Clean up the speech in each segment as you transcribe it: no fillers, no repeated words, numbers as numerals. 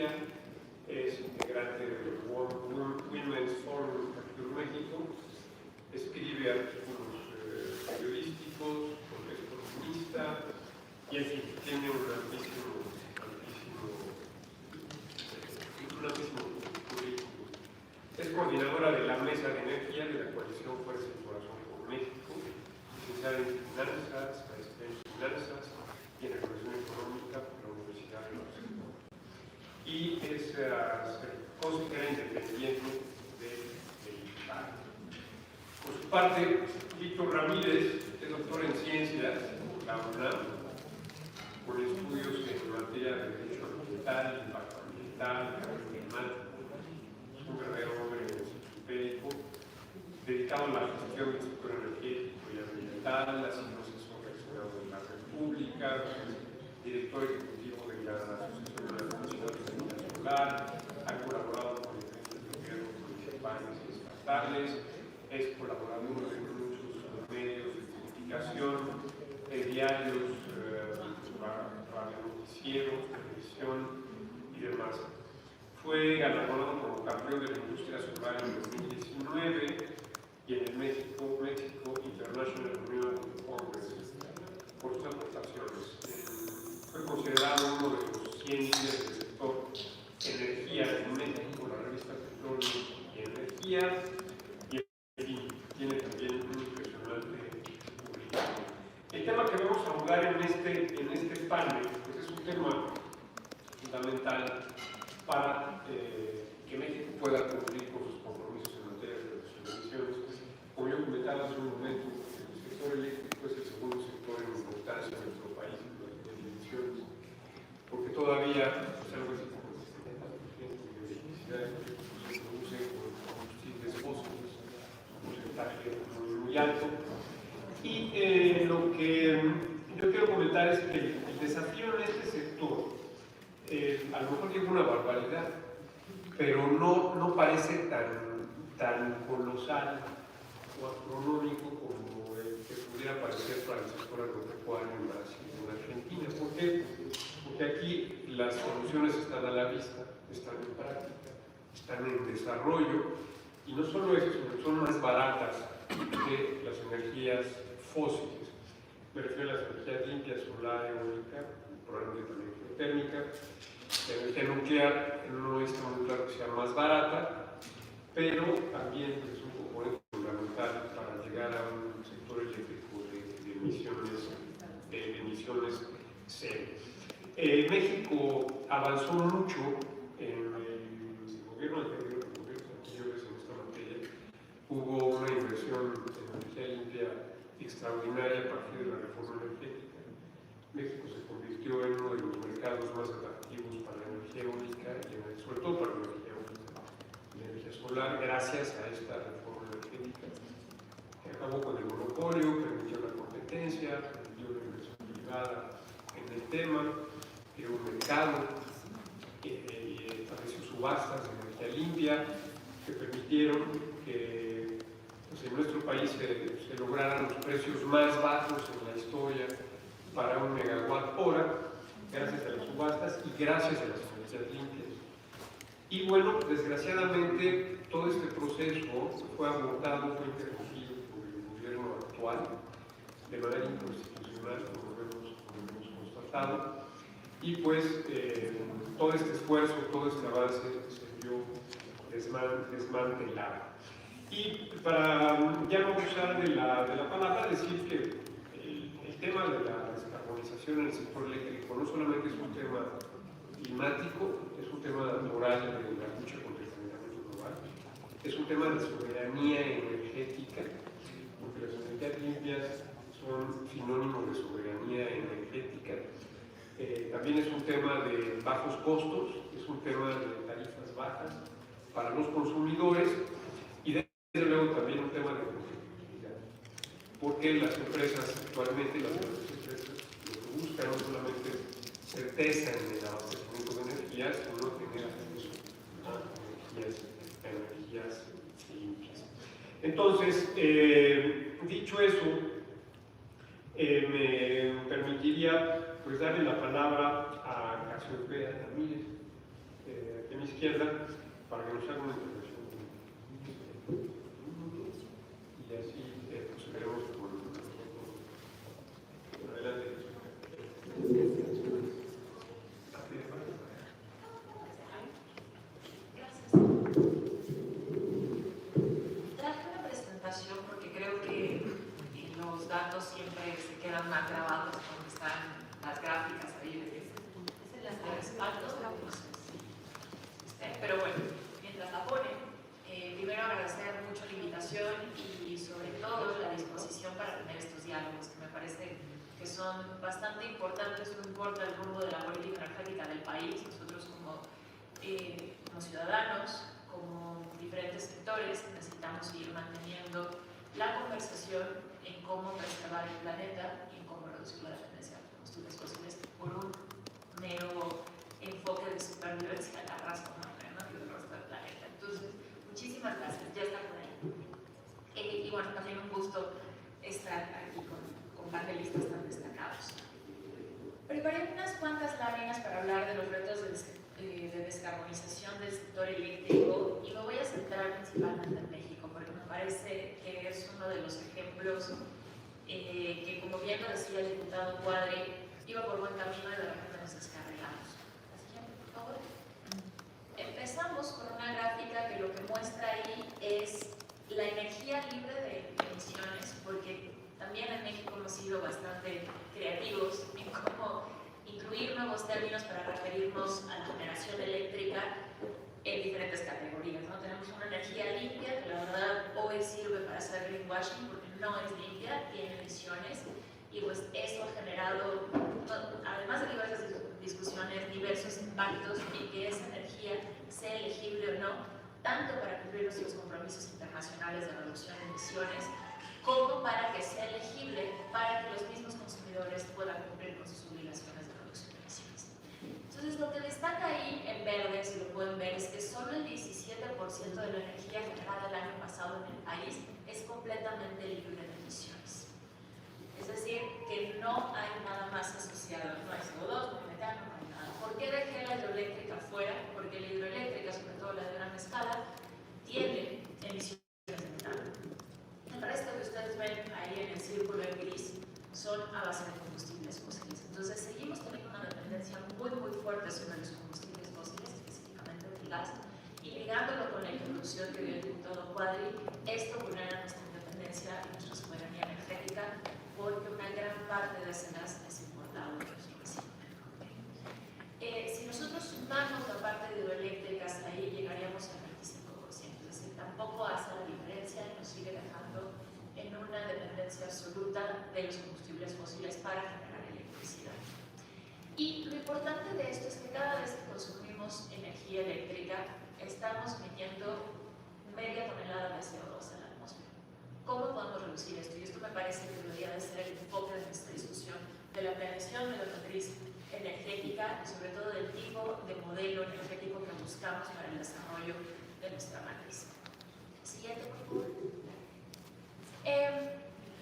energía, es integrante del World Women's Forum aquí en México, escribe artículos periodísticos, es columnista, y en fin, tiene un amplísimo currículum. Es coordinadora de la Mesa de Energía de la Coalición Fuerza y Corazón por México, licenciada en Finanzas, maestría en Finanzas y en Evaluación Económica por la Universidad de Barcelona. Y es consejera independiente del IPAC. Por su parte, Víctor Ramírez es doctor en Ciencias por la UNAM, con estudios en materia de Derecho Ambiental, Impacto Ambiental, Cambio Climático. Es un verdadero hombre enciclopédico, dedicado a la gestión del sector energético y ambiental, ha sido asesor regional de la República, director ejecutivo de la Asociación de la Comisión de Energía Solar, ha colaborado con diferentes gobiernos municipales y estatales, es colaborador de muchos medios de comunicación, diarios, noticieros, televisión y demás. Fue galardonado como campeón de la industria solar en 2019 y en el México International Renewable Congress por sus aportaciones. Fue considerado uno de los 100 líderes del sector energía en México por la revista Petróleo y Energía, y en fin, tiene también un impresionante currículum. El tema que vamos a abordar en este panel pues es un tema fundamental para que México pueda cumplir con sus compromisos en materia de reducción de emisiones. Como yo comentaba hace un momento, el sector eléctrico es el segundo sector en importancia en nuestro país en materia de emisiones, porque todavía pues, algo así como el 70% de electricidad se produce con combustibles fósiles, un porcentaje muy alto. Y lo que yo quiero comentar es que el desafío en este sector a lo mejor tiene una barbaridad, pero no parece tan colosal o astronómico como el que pudiera parecer para el sector agropecuario en Brasil o en Argentina. ¿Por qué? Porque aquí las soluciones están a la vista, están en práctica, están en desarrollo, y no solo eso, sino que son más baratas que las energías fósiles. Me refiero a las energías limpias, solar, eólica, probablemente también geotérmica. La energía nuclear no está muy claro que sea más barata, pero también es un componente fundamental para llegar a un sector eléctrico de emisiones cero. México avanzó mucho en el gobierno anterior, en gobiernos anteriores en esta materia. Hubo una inversión en energía limpia extraordinaria a partir de la reforma energética. México se convirtió en uno de los mercados más atractivos para la energía eólica y sobre todo para la energía eólica y la energía solar, gracias a esta reforma energética que acabó con el monopolio, permitió la competencia, permitió la inversión privada en el tema, creó un mercado, estableció subastas de energía limpia que permitieron que pues, en nuestro país se lograran los precios más bajos en la historia para un megawatt hora, gracias a las subastas y gracias a las energías limpias. Y bueno, desgraciadamente todo este proceso fue abortado, fue interrumpido por el gobierno actual de manera inconstitucional, como hemos constatado, y pues todo este esfuerzo, todo este avance se vio desmantelado. Y para ya no abusar de la palabra, decir que el tema de la descarbonización en el sector eléctrico no solamente es un tema climático, es un tema moral de la lucha contra el calentamiento global, es un tema de soberanía energética, porque las energías limpias son sinónimo de soberanía energética. También es un tema de bajos costos, es un tema de tarifas bajas para los consumidores y desde luego también un tema de competitividad, porque las empresas actualmente, las grandes empresas, lo que buscan no solamente certeza en el abastecimiento de energía, sino tener acceso a energías limpias. Entonces, dicho eso, me permitiría pues darle la palabra a Casiopea Ramírez, izquierda para que nos haga una intervención. Y así procederemos con adelante. Traje una presentación porque creo que los datos siempre se quedan más grabados cuando están las gráficas ahí de respaldos. Pero bueno, mientras la ponen, primero agradecer mucho la invitación y sobre todo la disposición para tener estos diálogos que me parece que son bastante importantes, no importa el rumbo de la política energética del país. Nosotros como ciudadanos, como diferentes sectores, necesitamos seguir manteniendo la conversación en cómo preservar el planeta y en cómo reducir la dependencia de los combustibles fósiles por un mero enfoque de supervivencia a la raza humana, ¿no? Y del resto del planeta. Entonces, muchísimas gracias, ya está por ahí. Y bueno, también un gusto estar aquí con panelistas tan destacados. Preparé unas cuantas láminas para hablar de los retos de descarbonización del sector eléctrico y me voy a centrar principalmente en México porque me parece que es uno de los ejemplos que, como bien lo decía el diputado Cuadri, iba por buen camino y de repente nos descarrilamos. Así que, por favor. Empezamos con una gráfica que lo que muestra ahí es la energía libre de emisiones, porque también en México hemos sido bastante creativos en cómo incluir nuevos términos para referirnos a la generación eléctrica en diferentes categorías, ¿no? Tenemos una energía limpia que la verdad hoy sirve para hacer greenwashing porque no es limpia, tiene emisiones y pues eso ha generado, además de diversas discusiones, diversos impactos en que esa energía sea elegible o no, tanto para cumplir nuestros compromisos internacionales de reducción de emisiones como para que sea elegible para que los mismos consumidores puedan cumplir con sus obligaciones de reducción de emisiones. Entonces, lo que destaca ahí en verde, si lo pueden ver, es que solo el 17% de la energía generada el año pasado en el país es completamente libre de emisiones. Es decir, que no hay nada más asociado, no hay CO2, no hay metano, no hay nada. ¿Por qué dejé la hidroeléctrica fuera? Porque la hidroeléctrica, sobre todo la de gran escala, tiene emisiones de metano. El resto que ustedes ven ahí en el círculo en gris son a base de combustibles fósiles. Entonces seguimos teniendo una dependencia muy fuerte sobre los combustibles fósiles, específicamente del gas, y ligándolo con la introducción que dio el diputado Cuadri, esto vulnera nuestra independencia y nuestra soberanía energética porque una gran parte de ese gas es importado de nuestro vecino. Si nosotros sumamos la parte de hidroeléctricas, ahí llegaríamos al 25%, es decir, tampoco hace la diferencia y nos sigue dejando en una dependencia absoluta de los combustibles fósiles para generar electricidad. Y lo importante de esto es que cada vez que consumimos energía eléctrica, estamos metiendo media tonelada de CO2 a la atmósfera. ¿Cómo podemos reducir esto? Y esto me parece que debería de ser el enfoque de nuestra discusión de la planeación de la matriz energética y sobre todo del tipo de modelo energético que buscamos para el desarrollo de nuestra matriz. Siguiente, por favor.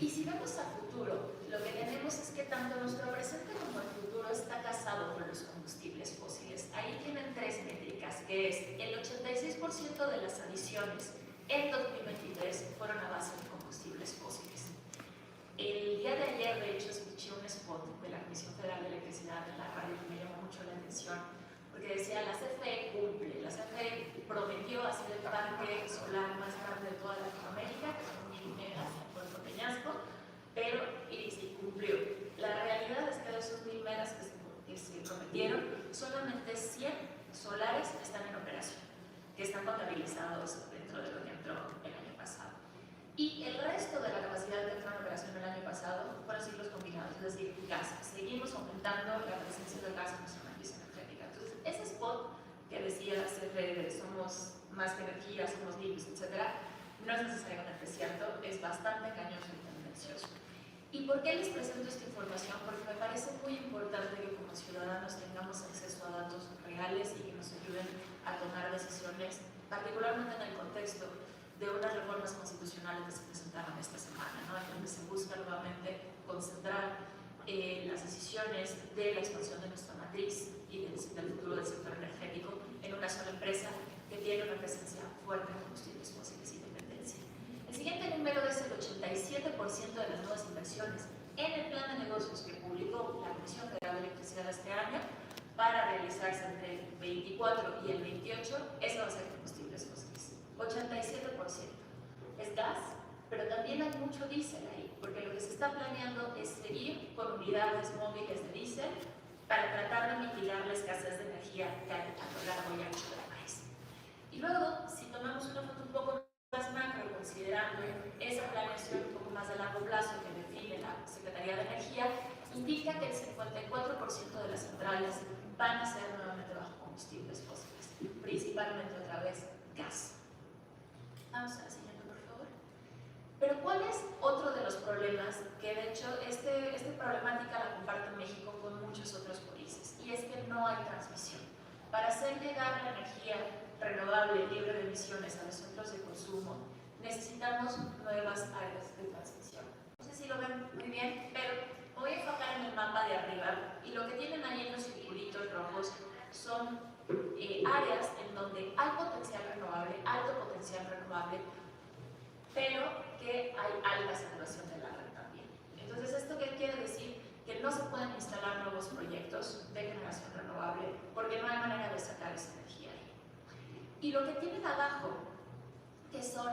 Y si vemos a futuro, lo que tenemos es que tanto nuestro presente como el futuro está casado con los combustibles fósiles. Ahí tienen tres métricas, que es el 86% de las adiciones en 2023 fueron a base de combustibles fósiles. El día de ayer, de hecho, escuché un spot de la Comisión Federal de Electricidad en la radio que me llamó mucho la atención, porque decía, la CFE cumple, la CFE prometió hacer el parque solar más grande de toda Latinoamérica, que son 1000 megas en Puerto Peñasco, pero y sí cumplió. La realidad es que de esos 1000 megas que se prometieron, solamente 100 solares están en operación, que están contabilizados dentro de lo que entró el año pasado. Y el resto de la capacidad que entró en operación el año pasado fueron ciclos combinados, es decir, gas. Seguimos aumentando la presencia del gas en nuestra matriz energética. Entonces, ese spot que decía CFE, somos más que energía, somos limpios, etc., no es necesariamente cierto, es bastante engañoso y tendencioso. ¿Y por qué les presento esta información? Porque me parece muy importante que como ciudadanos tengamos acceso a datos reales y que nos ayuden a tomar decisiones, particularmente en el contexto de unas reformas constitucionales que se presentaron esta semana, ¿no? En donde se busca nuevamente concentrar las decisiones de la expansión de nuestra matriz y del futuro del sector energético en una sola empresa empresa que tiene una presencia fuerte en combustibles fósiles y dependencia. El siguiente número es el 87% de las nuevas inversiones en el plan de negocios que publicó la Comisión Federal de Electricidad este año para realizarse entre el 24 y el 28, eso va a ser combustibles fósiles. 87%. Es gas, pero también hay mucho diésel ahí, porque lo que se está planeando es seguir con unidades móviles de diésel para tratar de mitigar la escasez de energía que hay a lo largo y ancho del país. Y luego, si tomamos una foto un poco más macro, considerando esa planeación un poco más de largo plazo que define la Secretaría de Energía, indica que el 54% de las centrales van a ser nuevamente bajo combustibles fósiles, principalmente otra vez gas. Vamos a la siguiente, por favor. Pero ¿cuál es otro de los problemas? Que de hecho esta problemática la comparte México con muchos otros países, y es que no hay transmisión. Para hacer llegar la energía renovable, libre de emisiones a los centros de consumo, necesitamos nuevas áreas de transmisión. No sé si lo ven muy bien, pero me voy a enfocar en el mapa de arriba, y lo que tienen ahí en los circulitos rojos son áreas en donde hay potencial renovable, alto potencial renovable, pero que hay alta saturación de la red también. Entonces, ¿esto qué quiere decir? Que no se pueden instalar nuevos proyectos de generación renovable porque no hay manera de sacar esa energía ahí. Y lo que tienen abajo, que son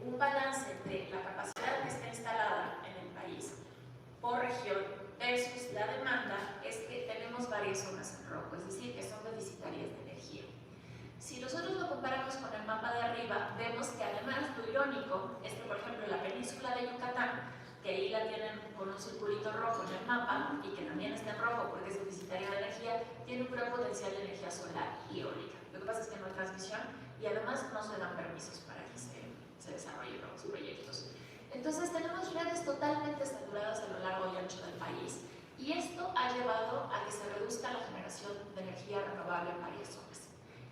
un balance entre la capacidad que está instalada en el país por región versus la demanda, es que tenemos varias zonas en rojo, es decir, que son deficitarias de energía. Si nosotros lo comparamos con el mapa de arriba, vemos que además lo irónico es que, por ejemplo, la península de Yucatán, que ahí la tienen con un circulito rojo en el mapa y que también está en rojo porque es deficitaria de energía, tiene un gran potencial de energía solar y eólica. Lo que pasa es que no hay transmisión y además no se dan permisos para que se desarrollen nuevos proyectos. Entonces tenemos redes totalmente saturadas a lo largo y ancho del país, y esto ha llevado a que se reduzca la generación de energía renovable en varias zonas.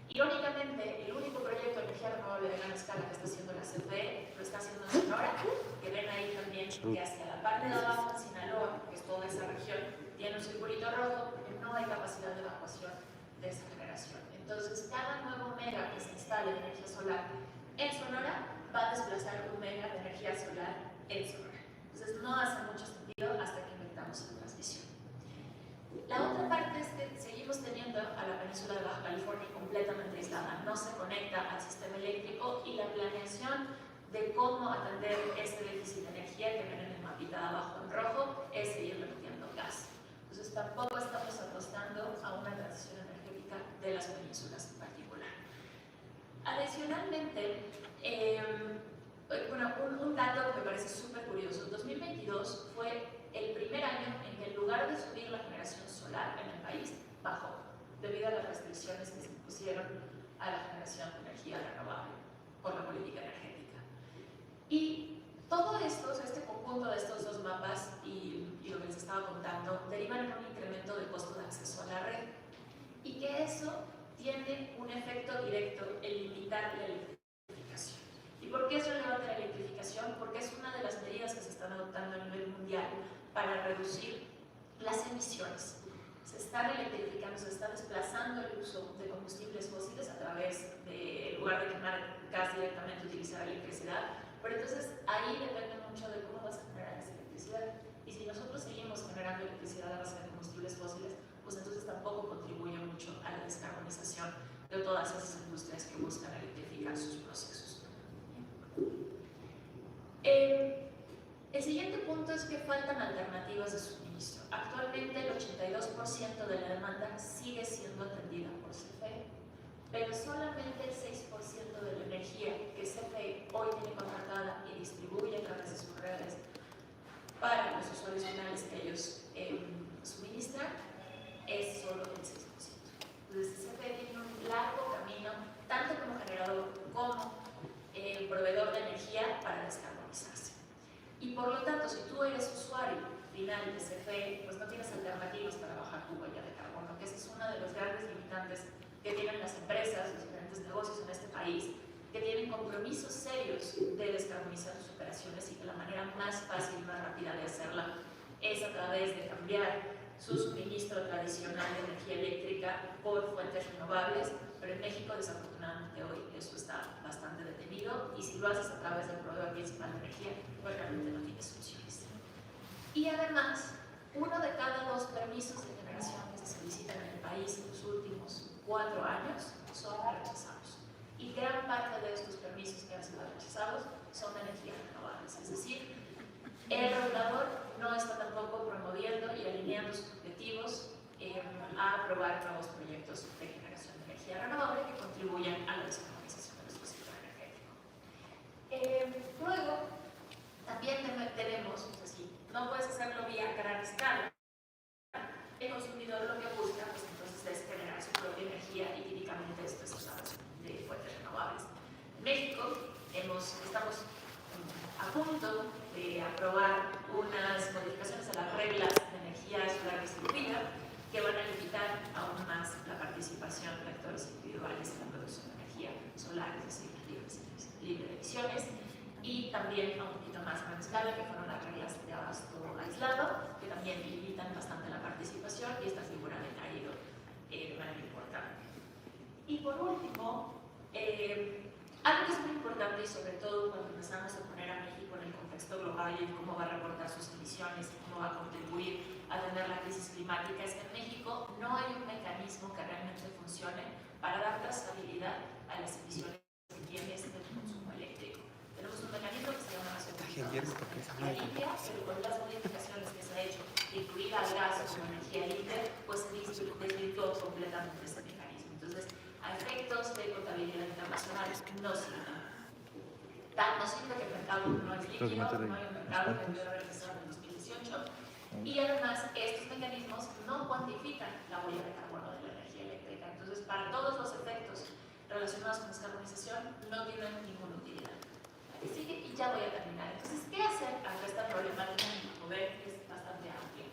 Irónicamente, el único proyecto de energía renovable de gran escala que está haciendo la CFE lo está haciendo en Sonora, que ven ahí también que hacia la parte de abajo en Sinaloa, que es toda esa región, tiene un circulito rojo porque no hay capacidad de evacuación de esa generación. Entonces, cada nuevo mega que se instale de energía solar en Sonora va a desplazar un mega de energía solar en Sonora. Entonces, no hace mucho sentido hasta que inventamos la transmisión. La otra parte es que seguimos teniendo a la península de Baja California completamente aislada, no se conecta al sistema eléctrico, y la planeación de cómo atender ese déficit de energía que ven en el mapita de abajo en rojo es seguir metiendo gas. Entonces tampoco estamos apostando a una transición energética de las penínsulas en particular. Adicionalmente, un dato que me parece súper curioso: 2022 fue el primer año en que en lugar de subir la generación solar en el país, bajó, debido a las restricciones que se impusieron a la generación de energía renovable por la política energética. Y todo esto, o sea, este conjunto de estos dos mapas y lo que les estaba contando, derivan en un incremento del costo de acceso a la red, y que eso tiene un efecto directo en limitar la electrificación. ¿Y por qué es relevante la electrificación? Porque es una de las medidas que se están adoptando a nivel mundial para reducir las emisiones. Se están electrificando, se está desplazando el uso de combustibles fósiles a través de, en lugar de quemar gas directamente, utilizar electricidad. Pero entonces ahí depende mucho de cómo vas a generar esa electricidad. Y si nosotros seguimos generando electricidad a base de combustibles fósiles, pues entonces tampoco contribuye mucho a la descarbonización de todas esas industrias que buscan electrificar sus procesos. El siguiente punto es que faltan alternativas de suministro. Actualmente el 82% de la demanda sigue siendo atendida por CFE, pero solamente el 6% de la energía que CFE hoy tiene contratada y distribuye a través de sus redes para los usuarios finales que ellos suministran es solo el 6%. Entonces CFE tiene un largo camino, tanto como generador como proveedor de energía, para descarbonizarse. Y por lo tanto, si tú eres usuario final de CFE, pues no tienes alternativas para bajar tu huella de carbono, que esa es una de los grandes limitantes que tienen las empresas, los diferentes negocios en este país, que tienen compromisos serios de descarbonizar sus operaciones, y que la manera más fácil y más rápida de hacerla es a través de cambiar su suministro tradicional de energía eléctrica por fuentes renovables, pero en México desafortunadamente hoy eso está bastante detenido y si lo haces a través del proveedor principal de energía, pues realmente no tienes soluciones. Y además, 1 de cada 2 permisos de generación que se solicitan en el país en los últimos 4 años son rechazados. Y gran parte de estos permisos que han sido rechazados son de energías renovables, es decir, el regulador no está tampoco promoviendo y alineando sus objetivos a aprobar nuevos proyectos de generación de energía renovable que contribuyan a la descarbonización de nuestro sector energético. Luego, también tenemos, pues así, no puedes hacerlo vía gran escala. El consumidor lo que busca, pues entonces, es generar su propia energía y típicamente esto es de fuentes renovables. En México estamos a punto de aprobar unas modificaciones a las reglas de energía solar distribuida que van a limitar aún más la participación de actores individuales en la producción de energía solar, es decir, libre de emisiones, y también a un poquito más a gran escala, que fueron las reglas de abasto aislado, que también limitan bastante la participación, y esta figura ha ido de manera importante. Y por último, algo que es muy importante y sobre todo cuando empezamos a poner a México en el contexto global y cómo va a reportar sus emisiones y cómo va a contribuir a atender la crisis climática, es que en México no hay un mecanismo que realmente funcione para dar trazabilidad a las emisiones que tiene este consumo eléctrico. Tenemos un mecanismo que se llama Nación limpia, pero con las modificaciones que se ha hecho de incluir al gas como energía libre, pues se desvirtuó completamente este mecanismo. Entonces, a efectos de contabilidad internacional no sirve. No sirve que el mercado no es líquido, no hay un mercado que debe haber empezado en 2018 y además estos mecanismos no cuantifican la huella de carbono de la energía eléctrica. Entonces, para todos los efectos relacionados con descarbonización no tienen ninguna utilidad. Y ya voy a terminar. Entonces, ¿qué hacer ante esta problemática? Como ven, es bastante amplia.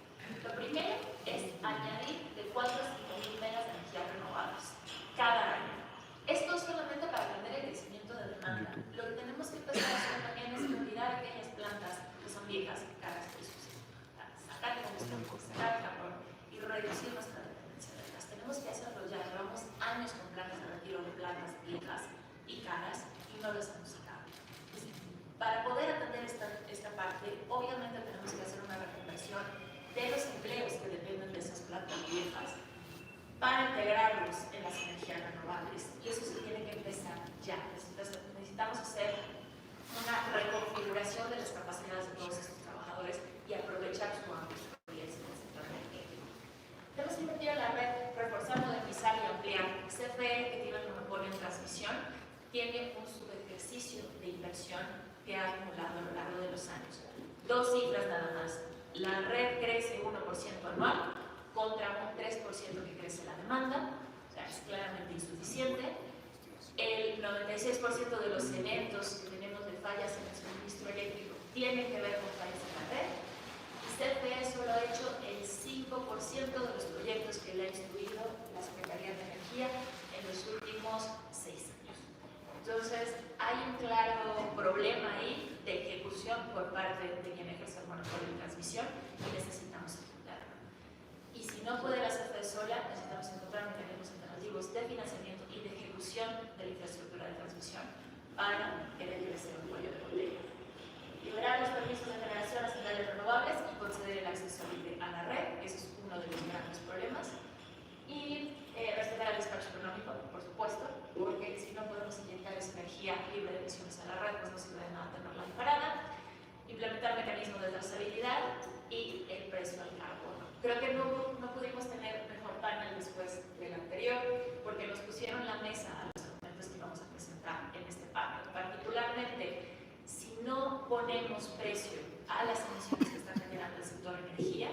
Lo primero es añadir de 4 a 5 mil megas de energía renovables cada año. Esto solamente para atender el crecimiento de demanda. Lo que tenemos que empezar a hacer también es olvidar aquellas plantas que son viejas, caras y sucias. Sacar el combustible, sacar el carbón y reducir nuestra dependencia del gas. Tenemos que hacerlo ya. Llevamos años con planes de retiro de plantas viejas y caras y no las hemos sacado. Para poder atender esta parte, obviamente tenemos que hacer una reconversión de los empleos que dependen de esas plantas viejas para integrarlos en las energías renovables. Y eso se tiene que empezar ya. Necesitamos hacer una reconfiguración de las capacidades de todos estos trabajadores y aprovechar su amplia experiencia en el sector energético. Tenemos que invertir en la red, reforzar, modernizar y ampliar. CFE, que tiene el monopolio en transmisión, tiene un subejercicio de inversión que ha acumulado a lo largo de los años. 2 cifras nada más. La red crece 1% anual contra un 3% que crece la demanda, o sea, es claramente insuficiente. El 96% de los eventos que tenemos de fallas en el suministro eléctrico tienen que ver con fallas en la red. Y CFE solo ha hecho el 5% de los proyectos que le ha instruido la Secretaría de Energía en los últimos 6 años. Entonces, hay un claro problema ahí de ejecución por parte de quien ejerce el monopolio de transmisión y necesitamos ejecutarlo. Y si no puede la CFE sola, necesitamos encontrar mecanismos alternativos de financiamiento y de ejecución de la infraestructura de transmisión para que deje de ser un cuello de botella. Liberar los permisos de generación a centrales renovables y conceder el acceso libre a la red, ese es uno de los grandes problemas. Y respetar el despacho económico, por supuesto, porque si no podemos inyectar esa energía libre de emisiones a la red, pues no sirve de nada tenerla ahí parada. Implementar mecanismos de trazabilidad y el precio al carbono. Creo que no pudimos tener mejor panel después del anterior, porque nos pusieron la mesa a los argumentos que vamos a presentar en este panel. Particularmente, si no ponemos precio a las emisiones que está generando el sector energía,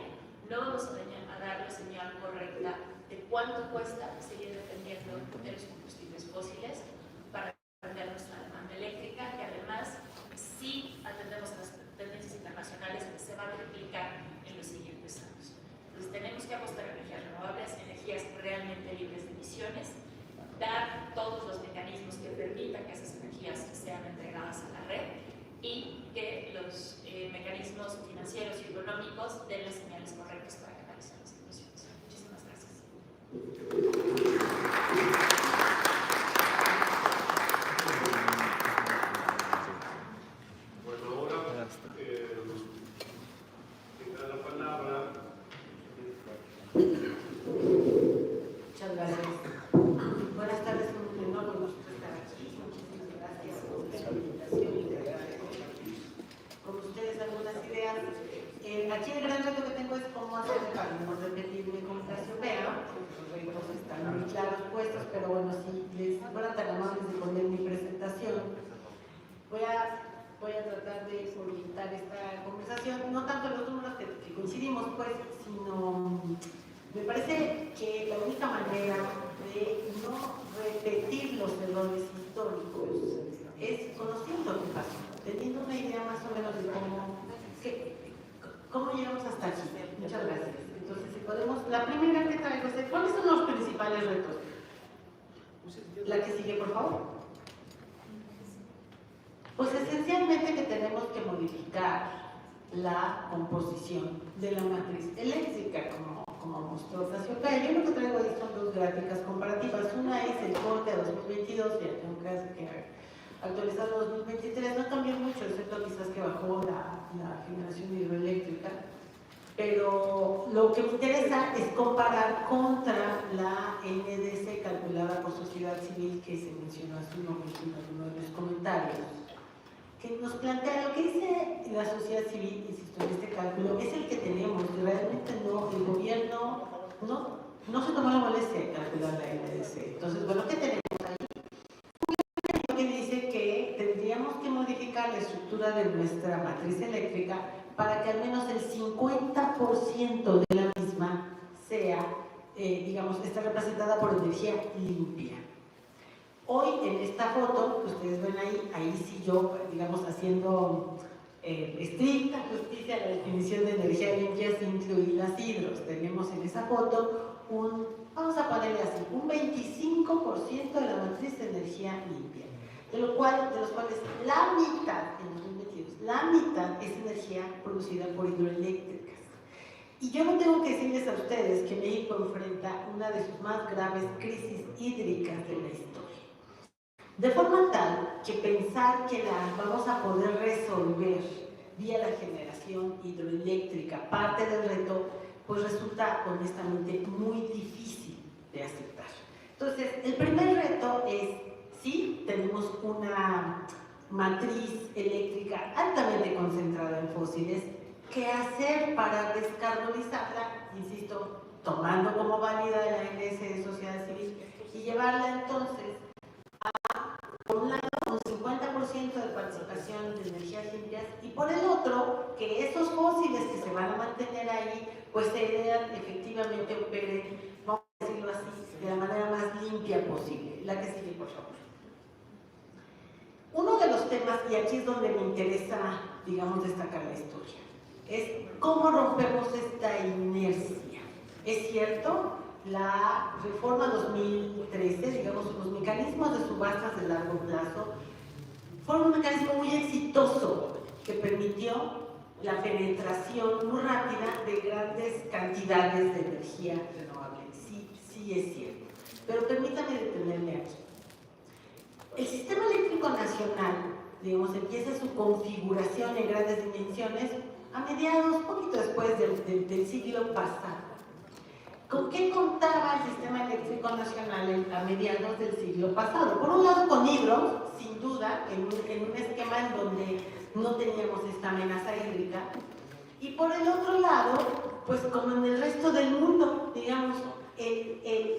no vamos a dar la señal correcta de cuánto cuesta seguir dependiendo de los combustibles fósiles para atender nuestra demanda eléctrica, que además, si atendemos a las tendencias internacionales, se va a replicar en los siguientes años. Entonces, tenemos que apostar a energías renovables, energías realmente libres de emisiones, dar todos los mecanismos que permitan que esas energías sean entregadas a la red y que los mecanismos financieros y económicos den las señales correctas para canalizar las Bueno, ahora tendrá la palabra. Muchas gracias. Buenas tardes, un enorme gusto estar aquí. Muchísimas gracias por la invitación y de con ustedes algunas ideas. Aquí el gran reto que tengo es cómo hacer para no repetirme con Casiopea. Los retos están muy claros puestos, pero bueno, si les fueran tan amables de poner mi presentación, voy a tratar de orientar esta conversación, no tanto en los números que coincidimos, pues, sino me parece que la única manera de no repetir los errores históricos es conociendo qué pasó, teniendo una idea más o menos de cómo llegamos hasta aquí. Muchas gracias. Entonces, si podemos, la primera que traigo es, ¿cuáles son los principales retos? La que sigue, por favor. Pues esencialmente que tenemos que modificar la composición de la matriz eléctrica, como mostró Casiopea. Yo lo que traigo ahí son dos gráficas comparativas. Una es el corte a 2022 y tengo que actualizar 2023. No cambió mucho, excepto quizás que bajó la generación hidroeléctrica. Pero lo que me interesa es comparar contra la NDC calculada por sociedad civil que se mencionó hace un momento en uno de los comentarios, que nos plantea lo que dice la sociedad civil, insisto, en este cálculo, es el que tenemos, y realmente no, el gobierno no se tomó la molestia de calcular la NDC. Entonces, bueno, ¿qué tenemos ahí? Un que dice que tendríamos que modificar la estructura de nuestra matriz eléctrica para que al menos el 50% de la misma sea, esté representada por energía limpia. Hoy en esta foto, que ustedes ven ahí sí yo, haciendo estricta justicia a la definición de energía limpia sin incluir las hidros. Tenemos en esa foto vamos a ponerle así, un 25% de la matriz de energía limpia, de los cuales la mitad, en 2022, la mitad es energía producida por hidroeléctricas. Y yo no tengo que decirles a ustedes que México enfrenta una de sus más graves crisis hídricas de la historia. De forma tal que pensar que la vamos a poder resolver vía la generación hidroeléctrica, parte del reto, pues resulta honestamente muy difícil de aceptar. Entonces, el primer reto es, sí, tenemos una matriz eléctrica altamente concentrada en fósiles, ¿qué hacer para descarbonizarla? Insisto, tomando como válida la NDC de sociedad civil y llevarla entonces por un lado, un 50% de participación de energías limpias y por el otro, que esos fósiles que se van a mantener ahí, pues efectivamente operen, vamos a decirlo así, de la manera más limpia posible. La que sigue, por favor. Uno de los temas, y aquí es donde me interesa, destacar la historia, es cómo rompemos esta inercia. Es cierto, la reforma 2013, los mecanismos de subastas de largo plazo, fueron un mecanismo muy exitoso que permitió la penetración muy rápida de grandes cantidades de energía renovable. Sí es cierto. Pero permítame detenerme aquí. El sistema eléctrico nacional, empieza su configuración en grandes dimensiones a mediados, poquito después del siglo pasado. ¿Con qué contaba el sistema eléctrico nacional a mediados del siglo pasado? Por un lado con hidros, sin duda, en un esquema en donde no teníamos esta amenaza hídrica, y por el otro lado, pues como en el resto del mundo,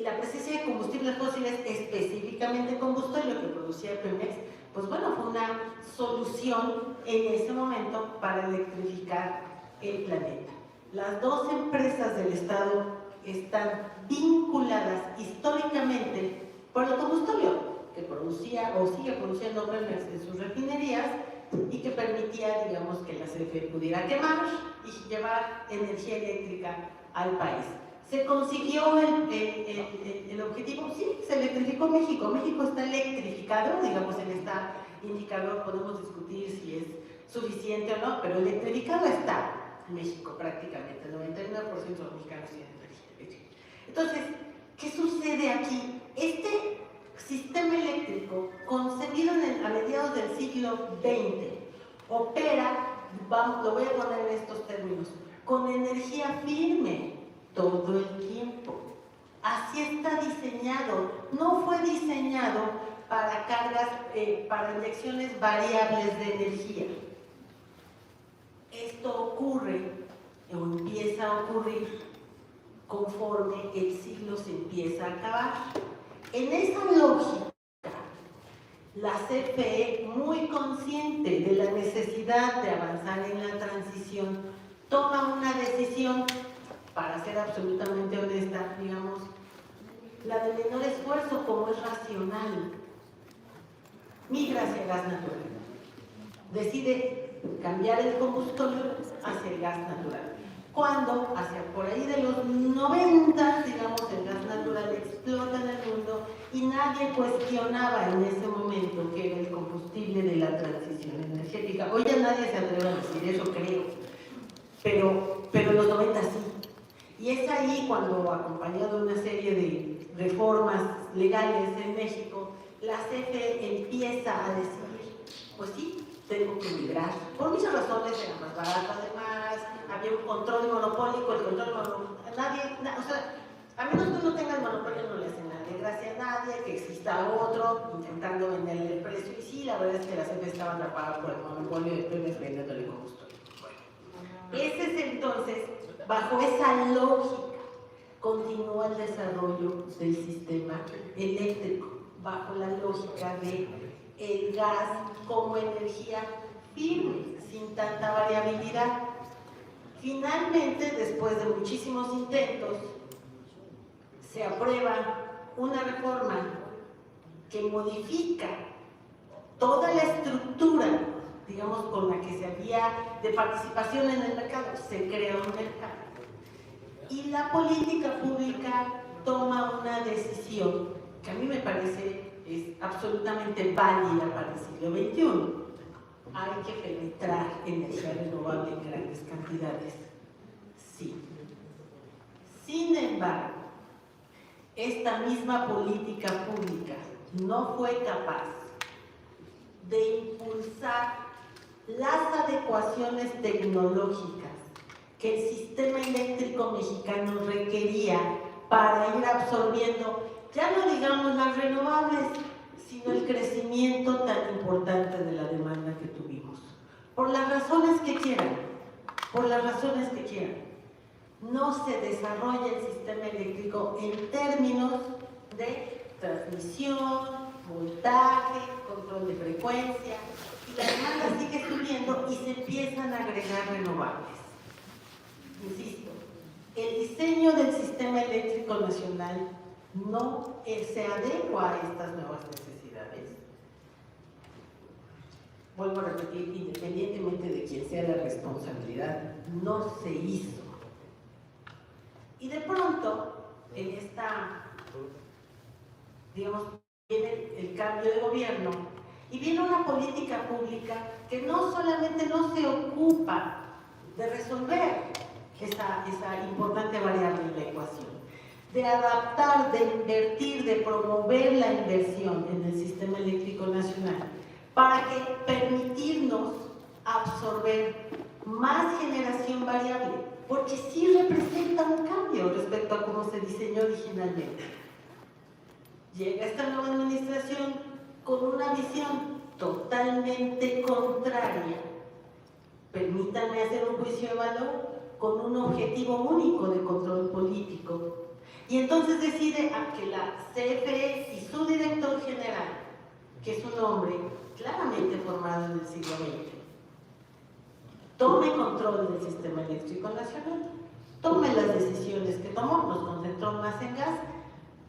la presencia de combustibles fósiles, específicamente combustible que producía Pemex, pues bueno, fue una solución en ese momento para electrificar el planeta. Las dos empresas del Estado están vinculadas históricamente por el combustible que producía o sigue produciendo Pemex en sus refinerías y que permitía, que la CFE pudiera quemar y llevar energía eléctrica al país. ¿Se consiguió el objetivo? Sí, se electrificó México. México está electrificado, en este indicador podemos discutir si es suficiente o no, pero electrificado está México prácticamente, el 99% de los mexicanos tienen energía eléctrica. Entonces, ¿Qué sucede aquí? Este sistema eléctrico, concebido a mediados del siglo XX, opera, lo voy a poner en estos términos, con energía firme todo el tiempo. Así está diseñado, no fue diseñado para cargas, para inyecciones variables de energía. Esto ocurre o empieza a ocurrir conforme el siglo se empieza a acabar. En esa lógica, la CFE, muy consciente de la necesidad de avanzar en la transición, toma una decisión, para ser absolutamente honesta, digamos, la de menor esfuerzo, como es racional. Migra hacia gas natural. Decide cambiar el combustible hacia el gas natural. Cuando, hacia por ahí de los 90, digamos, el gas natural explota en el mundo y nadie cuestionaba en ese momento que era el combustible de la transición energética. Hoy ya nadie se atreve a decir eso, creo, pero en los 90 sí. Y es ahí cuando, acompañado de una serie de reformas legales en México, la CFE empieza a decidir, pues sí, tengo que migrar. Por muchas razones, era más barato además, había un control monopólico, el control monopólico, o sea, a menos que uno tenga el monopolio no le hace nadie, gracias a nadie, que exista otro intentando venderle el precio. Y sí, la verdad es que la CFE estaba atrapada por el monopolio de Pemex vendiéndole combustible. Bueno, ese es entonces, bajo esa lógica, continúa el desarrollo del sistema eléctrico, bajo la lógica de el gas como energía firme, sin tanta variabilidad. Finalmente, después de muchísimos intentos, se aprueba una reforma que modifica toda la estructura, digamos, con la que se había de participación en el mercado. Se crea un mercado. Y la política pública toma una decisión que a mí me parece es absolutamente válida para el siglo XXI. Hay que penetrar energía renovable en grandes cantidades. Sí. Sin embargo, esta misma política pública no fue capaz de impulsar las adecuaciones tecnológicas que el sistema eléctrico mexicano requería para ir absorbiendo, ya no digamos las renovables, sino el crecimiento tan importante de la demanda que tuvimos. Por las razones que quieran, no se desarrolla el sistema eléctrico en términos de transmisión, voltaje, control de frecuencia, y la demanda sigue subiendo y se empiezan a agregar renovables. Insisto, el diseño del sistema eléctrico nacional no se adecua a estas nuevas necesidades. Vuelvo a repetir, independientemente de quién sea la responsabilidad, no se hizo. Y de pronto, en esta, digamos, viene el cambio de gobierno y viene una política pública que no solamente no se ocupa de resolver esa importante variable en la ecuación, de adaptar, de invertir, de promover la inversión en el sistema eléctrico nacional para que permitirnos absorber más generación variable, porque sí representa un cambio respecto a cómo se diseñó originalmente. Llega esta nueva administración con una visión totalmente contraria, permítanme hacer un juicio de valor, con un objetivo único de control político. Y entonces decide que la CFE y su director general, que es un hombre claramente formado en el siglo XX, tome control del sistema eléctrico nacional, tome las decisiones que tomó, nos concentró más en gas,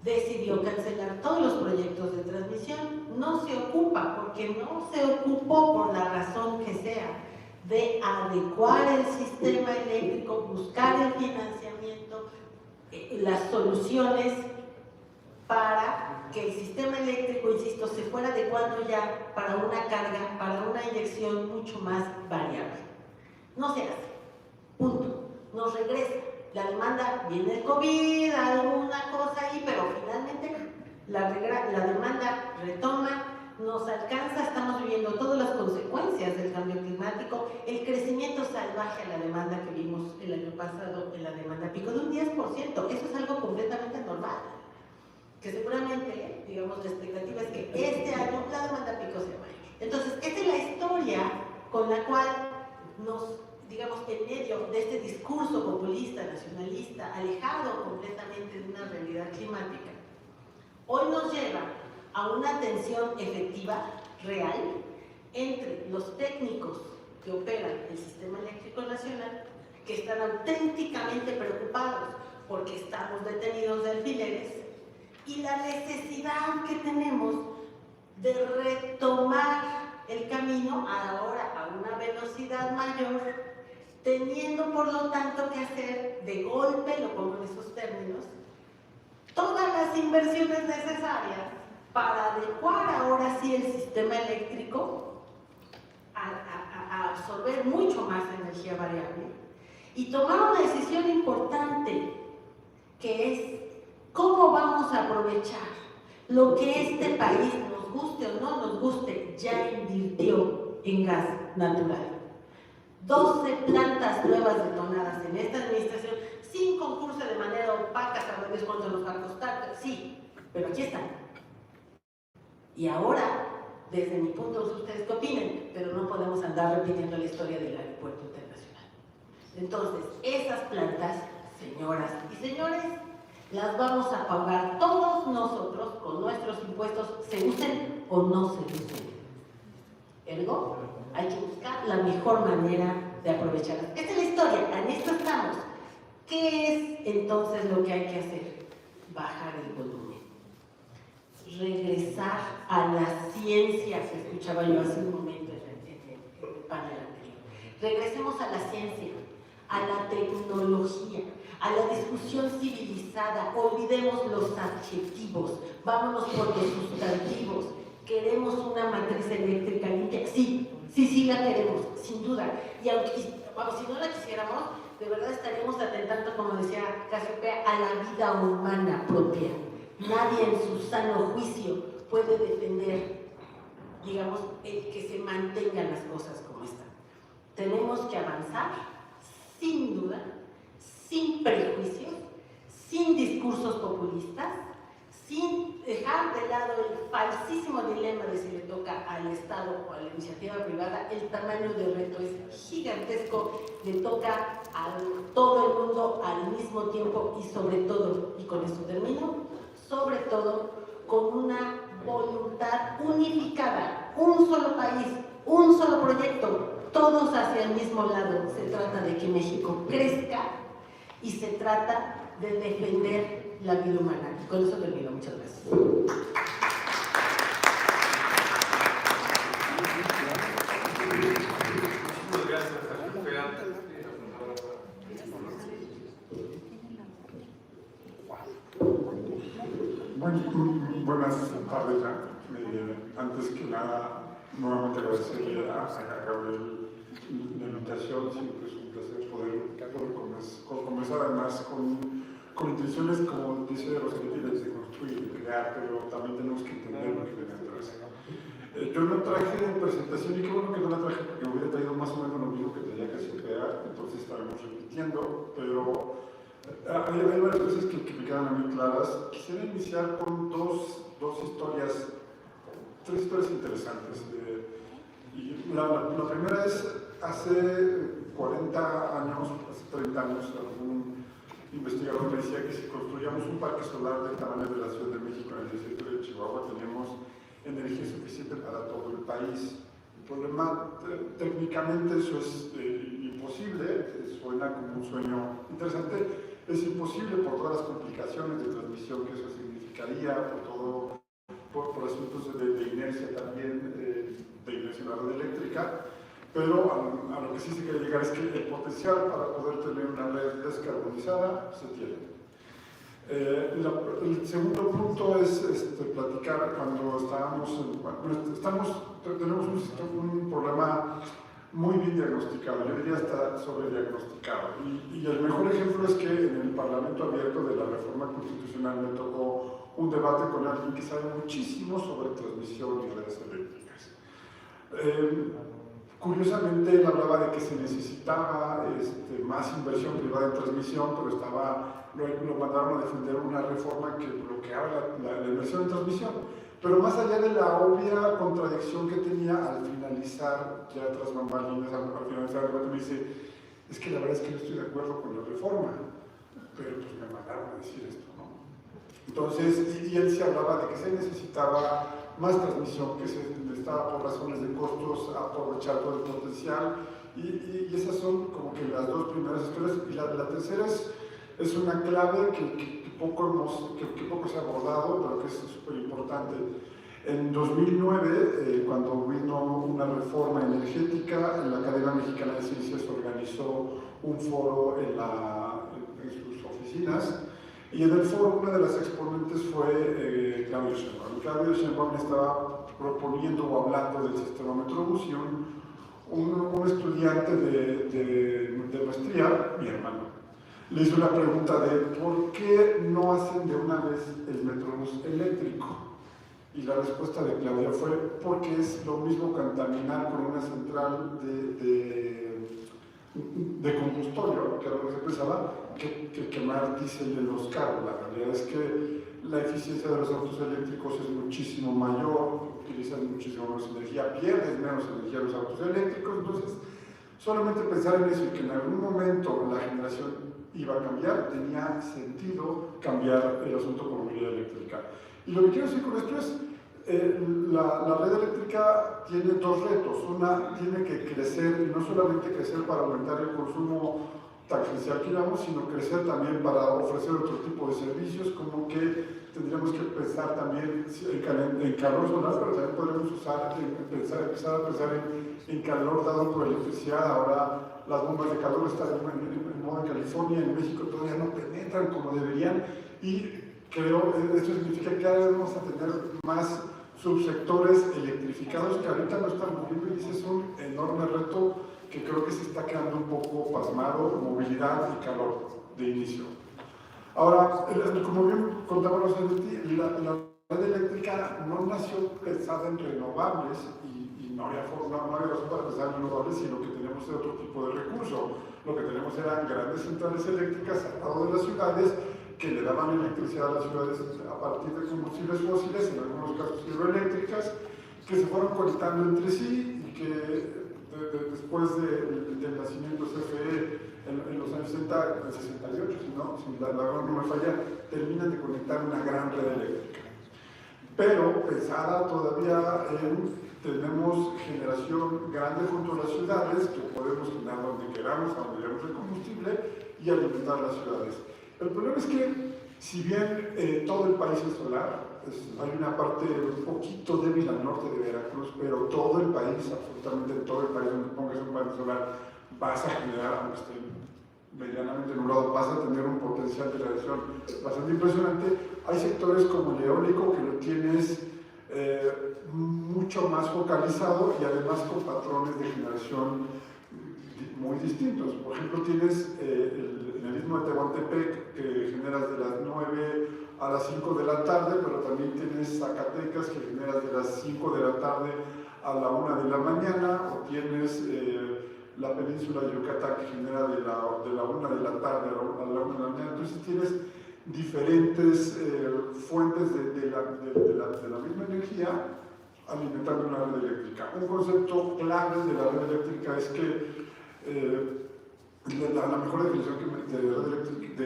decidió cancelar todos los proyectos de transmisión, no se ocupa, porque no se ocupó por la razón que sea, de adecuar el sistema eléctrico, buscar el financiamiento, las soluciones para que el sistema eléctrico, insisto, se fuera adecuando ya para una carga, para una inyección mucho más variable. No se hace, punto. Nos regresa La demanda, viene el COVID, alguna cosa ahí, pero finalmente la demanda retoma, nos alcanza, estamos viviendo todas las consecuencias del cambio climático, el crecimiento salvaje a la demanda que vimos el año pasado en la demanda pico de un 10%, eso es algo completamente normal, que seguramente, digamos, la expectativa es que este año la demanda pico sea mayor. Entonces, esta es la historia con la cual nos, digamos, en medio de este discurso populista, nacionalista, alejado completamente de una realidad climática, hoy nos lleva a una tensión efectiva, real, entre los técnicos que operan el sistema eléctrico nacional, que están auténticamente preocupados porque estamos detenidos de alfileres, y la necesidad que tenemos de retomar el camino ahora a una velocidad mayor, teniendo por lo tanto que hacer de golpe, lo pongo en esos términos, todas las inversiones necesarias para adecuar ahora sí el sistema eléctrico a absorber mucho más energía variable y tomar una decisión importante, que es cómo vamos a aprovechar lo que este país, nos guste o no nos guste, ya invirtió en gas natural. 12 plantas nuevas detonadas en esta administración, sin concurso de manera opaca, saber Dios cuánto nos va a costar, sí, pero aquí están. Y ahora, desde mi punto de vista, ustedes qué opinen, pero no podemos andar repitiendo la historia del aeropuerto internacional. Entonces, esas plantas, señoras y señores, las vamos a pagar todos nosotros con nuestros impuestos, se usen o no se usen. Ergo, hay que buscar la mejor manera de aprovecharlas. Esta es la historia, en esto estamos. ¿Qué es entonces lo que hay que hacer? Bajar el volumen. Regresar a la ciencia, que escuchaba yo hace un momento en el panel anterior. Regresemos a la ciencia, a la tecnología, a la discusión civilizada. Olvidemos los adjetivos, vámonos por los sustantivos. ¿Queremos una matriz eléctrica limpia? Sí, la queremos, sin duda. Y aunque, vamos, si no la quisiéramos, de verdad estaríamos atentando, como decía Casiopea, a la vida humana propia. Nadie en su sano juicio puede defender, digamos, el que se mantengan las cosas como están. Tenemos que avanzar, sin duda, sin prejuicios, sin discursos populistas, sin dejar de lado el falsísimo dilema de si le toca al Estado o a la iniciativa privada. El tamaño del reto es gigantesco, le toca a todo el mundo al mismo tiempo y sobre todo, y con esto termino, sobre todo con una voluntad unificada, un solo país, un solo proyecto, todos hacia el mismo lado. Se trata de que México crezca y se trata de defender la vida humana. Con eso termino. Muchas gracias. Muchas gracias, Casiopea. Buenas tardes ya. Antes que nada, nuevamente agradecerle a Gabriel la invitación. Siempre es un placer poder comenzar además con intenciones, como dice Rosalía, de construir, de crear, pero también tenemos que entender lo que viene atrás. Yo no traje presentación, y qué bueno que no la traje, porque hubiera traído más o menos lo mismo que tenía Casiopea, entonces estaremos repitiendo, pero hay varias cosas que me quedan a mí claras. Quisiera iniciar con tres historias interesantes. Y la primera es, hace 40 años, hace 30 años, algún investigador me decía que si construíamos un parque solar del tamaño de la Ciudad de México en el desierto de Chihuahua, teníamos energía suficiente para todo el país. El problema, técnicamente eso es imposible, suena como un sueño interesante. Es imposible por todas las complicaciones de transmisión que eso significaría, por asuntos de inercia también, de inercia en la red eléctrica, pero a lo que sí se quiere llegar es que el potencial para poder tener una red descarbonizada se tiene. El segundo punto es platicar cuando tenemos un problema muy bien diagnosticado, yo diría hasta sobrediagnosticado. Y el mejor ejemplo es que en el Parlamento Abierto de la Reforma Constitucional me tocó un debate con alguien que sabe muchísimo sobre transmisión y redes eléctricas. Curiosamente, él hablaba de que se necesitaba más inversión privada en transmisión, pero lo mandaron a defender una reforma que bloqueaba la inversión en transmisión. Pero más allá de la obvia contradicción que tenía al finalizar, ya tras bambalinas, al finalizar el debate, me dice, es que la verdad es que no estoy de acuerdo con la reforma, pero pues me mandaron a decir esto, ¿no? Entonces, y él se hablaba de que se necesitaba más transmisión, que se necesitaba por razones de costos aprovechar todo el potencial, y esas son como que las dos primeras historias, y la tercera es una clave que poco se ha abordado, pero que es súper importante. En 2009, cuando vino una reforma energética, la Academia Mexicana de Ciencias organizó un foro en sus oficinas, y en el foro una de las exponentes fue Claudio Sheinbaum. Claudio Sheinbaum estaba proponiendo o hablando del sistema Metrobús, y un estudiante de maestría, mi hermano, le hizo la pregunta de ¿por qué no hacen de una vez el Metrobús eléctrico? Y la respuesta de Claudia fue porque es lo mismo contaminar con una central de combustorio, que era lo que se pensaba, que quemar diésel en los carros. La realidad es que la eficiencia de los autos eléctricos es muchísimo mayor, utilizan muchísimo menos energía, pierden menos energía los autos eléctricos. Entonces, solamente pensar en eso y que en algún momento la generación iba a cambiar, tenía sentido cambiar el asunto con movilidad eléctrica. Y lo que quiero decir con esto es, la red eléctrica tiene dos retos. Una, tiene que crecer, y no solamente crecer para aumentar el consumo tangencial que llamamos, sino crecer también para ofrecer otro tipo de servicios, como que tendríamos que pensar también en calor solar, pero también podríamos empezar a pensar en calor dado por electricidad. Ahora las bombas de calor están en moda en California, en México todavía no penetran como deberían, y creo que esto significa que cada vez vamos a tener más subsectores electrificados que ahorita no están moviendo, y ese es un enorme reto que creo que se está quedando un poco pasmado: movilidad y calor de inicio. Ahora, como bien contábamos la red eléctrica no nació pensada en renovables, y no había razón para pensar en renovables, sino que tenemos otro tipo de recurso. Lo que tenemos eran grandes centrales eléctricas al lado de las ciudades, que le daban electricidad a las ciudades a partir de combustibles fósiles, en algunos casos hidroeléctricas, que se fueron conectando entre sí, y que después del nacimiento de CFE en los años 60, en 68, si la verdad no me falla, terminan de conectar una gran red eléctrica. Pero pensada todavía tenemos generación grande junto a las ciudades, que podemos generar donde queramos, a donde queramos el combustible, y alimentar las ciudades. El problema es que, si bien todo el país es solar, hay una parte un poquito débil al norte de Veracruz, pero todo el país, absolutamente todo el país donde pongas un panel solar, vas a generar, aunque esté medianamente nublado, vas a tener un potencial de radiación bastante impresionante. Hay sectores como el eólico, que lo tienes mucho más focalizado, y además con patrones de generación muy distintos. Por ejemplo, tienes en el istmo de Tehuantepec, que generas de las 9 a las 5 de la tarde, pero también tienes Zacatecas, que generas de las 5 de la tarde a la 1 de la mañana, o tienes la península de Yucatán, que genera de la 1 de la tarde a la 1 de la mañana. Entonces tienes diferentes fuentes de la misma energía alimentando una red eléctrica. Un concepto clave de la red eléctrica es que la mejor definición de red eléctrica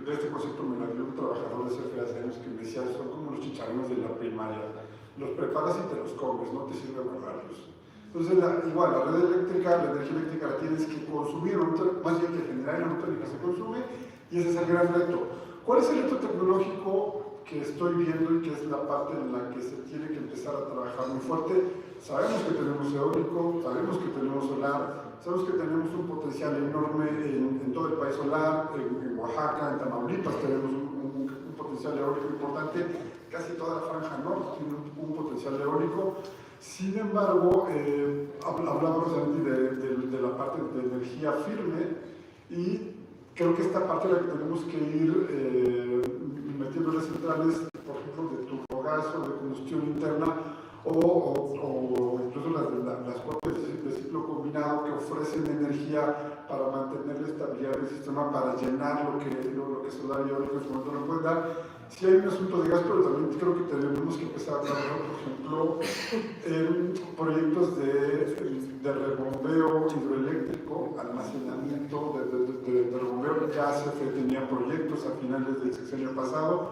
de este concepto me la dio un trabajador de CFE hace años, que me decía: son como los chicharrones de la primaria, los preparas y te los comes, no te sirve guardarlos. Entonces, igual, la red eléctrica, la energía eléctrica la tienes que consumir, más bien que generar en el momento en el que se consume, y ese es el gran reto. ¿Cuál es el reto tecnológico que estoy viendo, y que es la parte en la que se tiene que empezar a trabajar muy fuerte? Sabemos que tenemos eólico, sabemos que tenemos solar, sabemos que tenemos un potencial enorme en todo el país solar, en Oaxaca, en Tamaulipas tenemos un potencial eólico importante. casi toda la franja norte tiene un potencial eólico. Sin embargo, hablamos de la parte de energía firme y creo que esta parte la que tenemos que ir metiéndole centrales, por ejemplo, de turbogás o de combustión interna o incluso las propias de ciclo combinado que ofrecen energía para mantener la estabilidad del sistema, para llenar lo que solar y eólico en su momento no puede dar. Sí hay un asunto de gas, pero también creo que tenemos que empezar a trabajar, por ejemplo, en proyectos de rebombeo hidroeléctrico, almacenamiento de rebombeo. Ya CFE tenía proyectos a finales del sexenio pasado,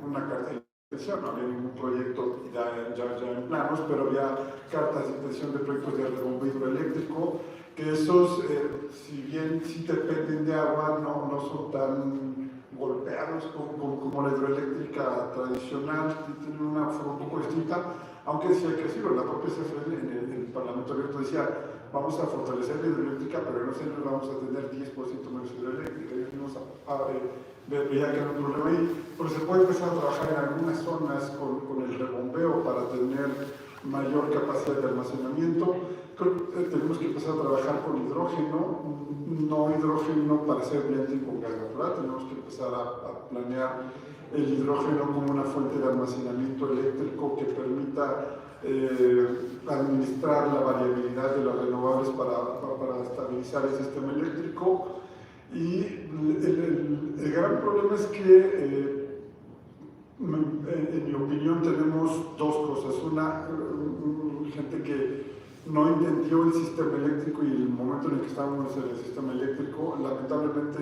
una carta de intención, no había ningún proyecto ya en planos, pero había cartas de intención de proyectos de rebombeo hidroeléctrico, que esos, si bien sí dependen de agua, no son tan golpeados como la hidroeléctrica tradicional, tienen una forma un poco distinta, aunque sí hay que decirlo, la propia CFE en el Parlamento Abierto decía, vamos a fortalecer la hidroeléctrica, pero no siempre vamos a tener 10% menos hidroeléctrica, y venimos veía que era un problema ahí, pero se puede empezar a trabajar en algunas zonas con el rebombeo para tener mayor capacidad de almacenamiento. Creo que tenemos que empezar a trabajar con hidrógeno, no hidrógeno para hacer blending con gas natural, tenemos que empezar a planear el hidrógeno como una fuente de almacenamiento eléctrico que permita administrar la variabilidad de las renovables para estabilizar el sistema eléctrico. Y el gran problema es que, en mi opinión, tenemos dos cosas. Una, gente que no entendió el sistema eléctrico y el momento en el que estábamos en el sistema eléctrico. Lamentablemente,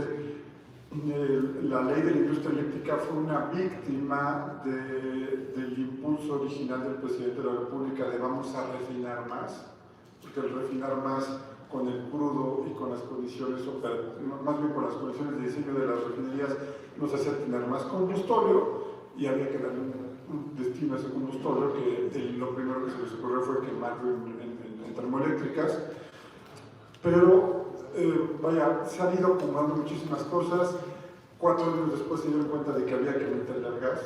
la ley de la industria eléctrica fue una víctima del impulso original del presidente de la República de vamos a refinar más, porque el refinar más con el crudo y con las condiciones más bien con las condiciones de diseño de las refinerías nos hacía tener más combustorio y había que darle un destino a ese combustorio que lo primero que se les ocurrió fue quemarlo en termoeléctricas. Pero vaya, se han ido acumulando muchísimas cosas. 4 años después se dieron cuenta de que había que meterle al gas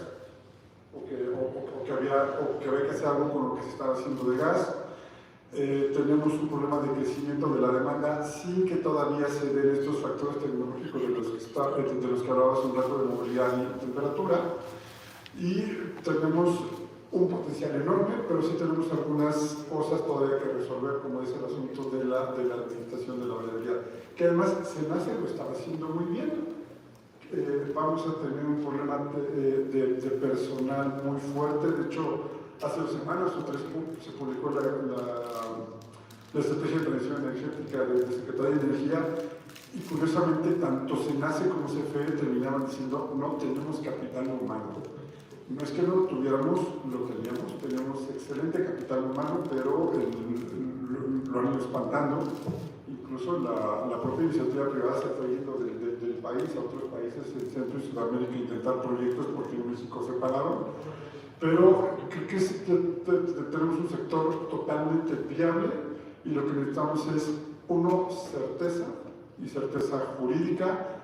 o que había que hacer algo con lo que se estaba haciendo de gas. Tenemos un problema de crecimiento de la demanda sin que todavía se den estos factores tecnológicos de los que hablaba hace un rato, de movilidad y temperatura, y tenemos un potencial enorme, pero sí tenemos algunas cosas todavía que resolver, como es el asunto de la administración de la variabilidad, que además SENACE lo estaba haciendo muy bien. Vamos a tener un problema de personal muy fuerte. De hecho, hace 2 semanas o 3 se publicó la Estrategia de Transición Energética de Secretaría de Energía, y curiosamente tanto SENACE como CFE terminaban diciendo no tenemos capital humano. No es que no lo tuviéramos, lo teníamos excelente capital humano, pero lo han ido espantando. Incluso la propia iniciativa privada se fue yendo del país a otros países en Centro y Sudamérica a intentar proyectos porque en México se pararon. Pero creo que tenemos un sector totalmente viable y lo que necesitamos es, 1, certeza y certeza jurídica.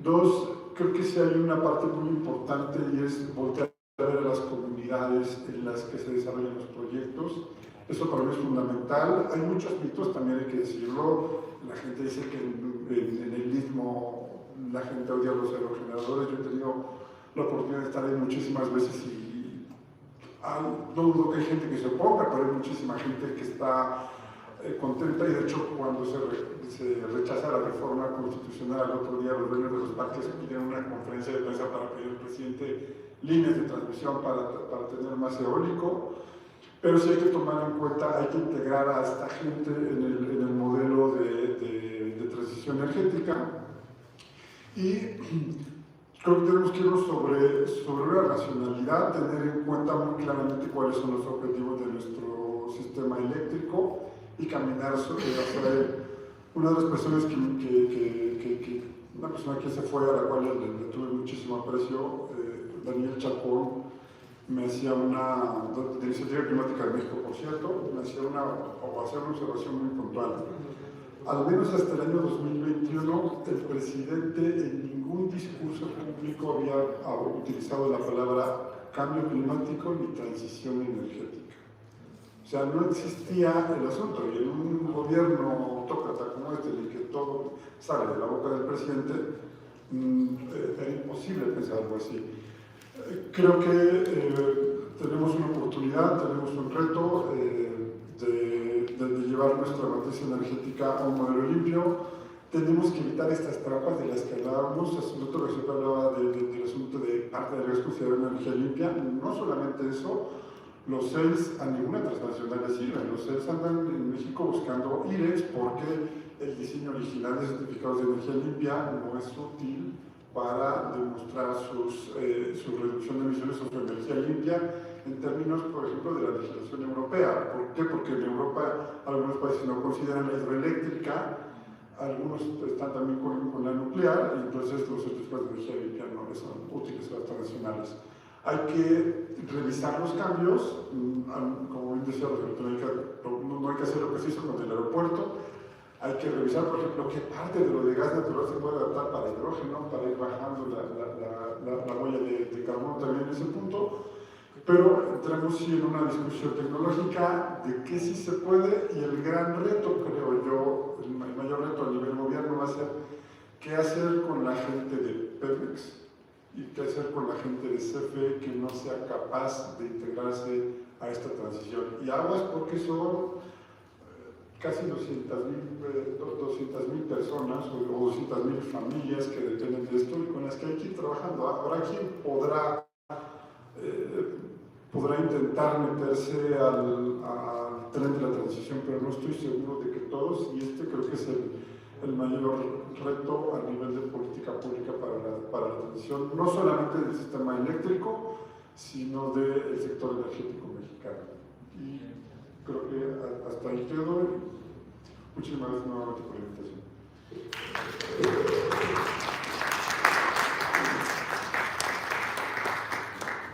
2, creo que sí hay una parte muy importante y es voltear a ver a las comunidades en las que se desarrollan los proyectos. Eso para mí es fundamental. Hay muchos mitos, también hay que decirlo. La gente dice que en el Istmo la gente odia a los aerogeneradores. Yo he tenido la oportunidad de estar ahí muchísimas veces y no dudo que hay gente que se oponga, pero hay muchísima gente que está contenta, y de hecho cuando se rechaza la reforma constitucional el otro día, los dueños de los parques pidieron una conferencia de prensa para pedir al presidente líneas de transmisión para tener más eólico. Pero sí hay que tomar en cuenta, hay que integrar a esta gente en el modelo de transición energética, y creo que tenemos que irnos sobre la racionalidad, tener en cuenta muy claramente cuáles son los objetivos de nuestro sistema eléctrico y caminar hacia él. Una de las personas una persona que se fue, a la cual le tuve muchísimo aprecio, Daniel Chacón, me hacía de Iniciativa Climática de México, por cierto, me hacía una observación muy puntual. Al menos hasta el año 2021, el presidente en ningún discurso público había utilizado la palabra cambio climático ni transición energética. O sea, no existía el asunto, y en un gobierno autócrata como este, en el que todo sale de la boca del presidente, era imposible pensar algo así. Creo que tenemos una oportunidad, tenemos un reto de llevar nuestra matriz energética a un modelo limpio. Tenemos que evitar estas trampas de las que hablábamos. Hace un rato que se hablaba del asunto de parte de la considerar una energía limpia. No solamente eso, los CELS a ninguna transnacional les sirven. Los CELS andan en México buscando IREX porque el diseño original de certificados de energía limpia no es útil para demostrar su reducción de emisiones o su energía limpia en términos, por ejemplo, de la legislación europea. ¿Por qué? Porque en Europa algunos países no consideran la hidroeléctrica, algunos están también con la nuclear, y entonces los certificados de energía limpia no les son útiles a las transnacionales. Hay que revisar los cambios, como bien decía Roberto, no hay que hacer lo que se hizo con el aeropuerto. Hay que revisar, por ejemplo, qué parte de lo de gas natural se puede adaptar para hidrógeno, para ir bajando la huella de carbono también en ese punto. Pero entramos sí en una discusión tecnológica de qué sí se puede, y el gran reto, creo yo, el mayor reto a nivel gobierno va a ser qué hacer con la gente de Pemex y qué hacer con la gente de CFE que no sea capaz de integrarse a esta transición. Y aguas porque son casi 200,000 personas o 200,000 familias que dependen de esto y con las que hay que ir trabajando. Ahora, ¿quién podrá intentar meterse al tren de la transición? Pero no estoy seguro de que todos, y este creo que es el mayor reto a nivel de política pública para la transición, no solamente del sistema eléctrico, sino del sector energético mexicano. Y creo que hasta ahí quedo. Muchísimas gracias nuevamente por la invitación.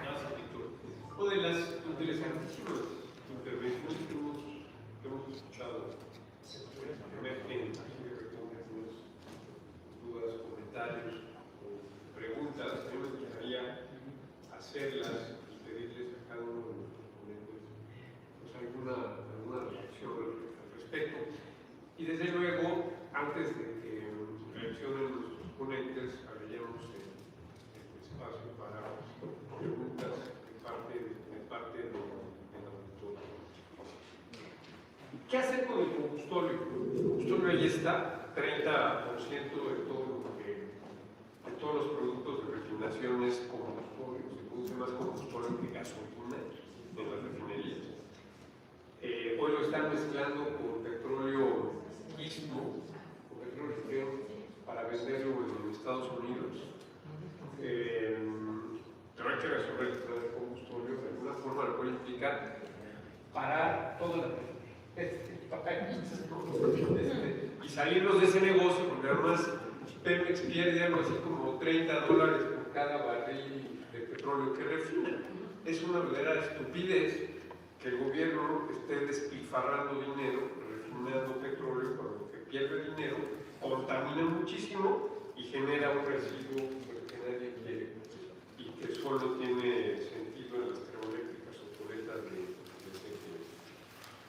Gracias, Víctor. Una de las interesantísimas intervenciones que hemos escuchado emergen algunas dudas, comentarios o preguntas. A mí me gustaría hacerlas y pedirles a cada uno de los ponentes pues, alguna reacción al respecto. Y desde luego, antes de que reaccionen nuestros ponentes, abriremos el espacio para preguntas de parte del auditorio. ¿Qué hacer con el combustorio? El combustorio ahí está, 30% de todos los productos de refinación es combustorio. Se produce más combustorio que gasolina en las refinerías. Hoy lo están mezclando con petróleo con petróleo ligero para venderlo en Estados Unidos. Pero hay que resolver el problema del combustorio. De alguna forma lo puede implicar parar toda la y salirnos de ese negocio, porque además Pemex pierde algo así como $30 por cada barril de petróleo que refina. Es una verdadera estupidez que el gobierno esté despilfarrando dinero, refinando petróleo, cuando que pierde dinero, contamina muchísimo y genera un residuo que nadie quiere y que solo tiene sentido en las termoeléctricas obsoletas de ese.